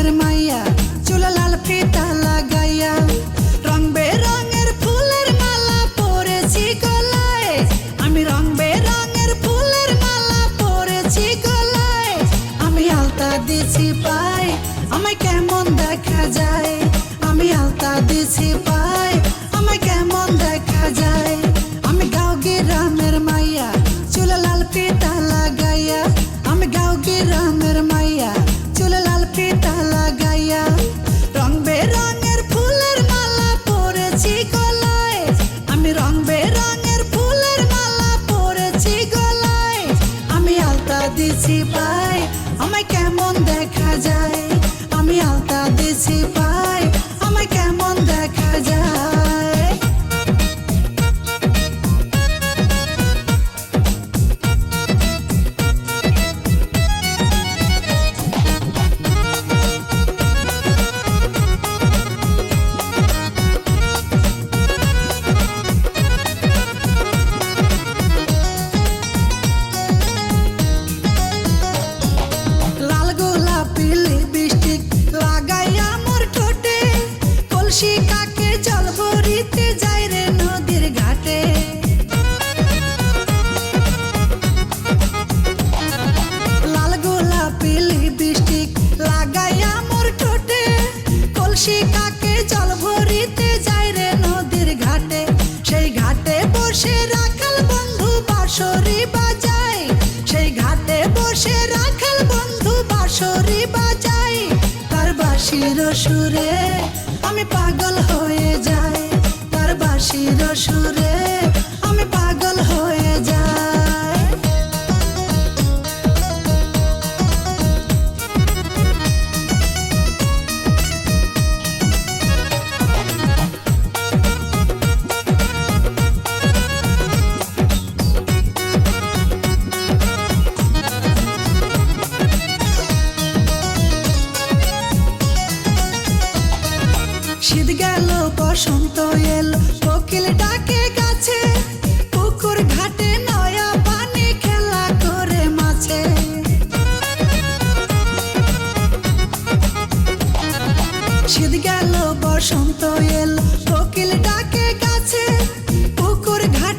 গ্রামের মাইয়া চুলে লাল ফিতা লাগাইয়া রং বেরঙের ফুলের মালা পরেছি গলায় আমি রং বেরঙের ফুলের মালা পরেছি গলায় আমি আলতা দিছি পায় আমায় কেমন দেখা যায় আমি আলতা দিছি পায় আমায় কেমন দেখা যায় আমি গাঁও গ্রামের মাইয়া চুলে লাল ফিতা লাগাইয়া আমি গাঁও গ্রামের মাইয়া চুলে লাল ফিতা লাগাইয়া রং বেরঙের ফুলের মালা পরেছি গলায় আমি রং বেরঙের ফুলের মালা পরেছি গলায় আমি আলতা দিছি পায় আমায় কেমন দেখা যায় আমি আলতা দিছি পায় আমায় কেমন দেখা যায় লাল গোলাপি লিপস্টিক লাগাইয়া মোর ঠোঁটে কলসি কাকে জল ভরিতে যাই রে নদীর ঘাটে লাল গোলাপি লিপস্টিক লাগাইয়া মোর ঠোঁটে কলসি কাকে জল ভরিতে যাই রে নদীর ঘাটে সেই ঘাটে বসে রাখাল বন্ধু বাঁশরি বাজায় সেই ঘাটে বসে রাখাল বন্ধু বাঁশরি বাজায় তার বাঁশির সুরে আমি পাগল হয়ে যাই তার বাঁশির সুরে আমি পাগল হয়ে যাই শীত গেল বসন্ত এলো কোকিল ডাকে গাছে পুকুর ঘাটে নয়া পানি খেলা করে মাছে শীত গেল বসন্ত এলো কোকিল ডাকে গাছে পুকুর ঘাটে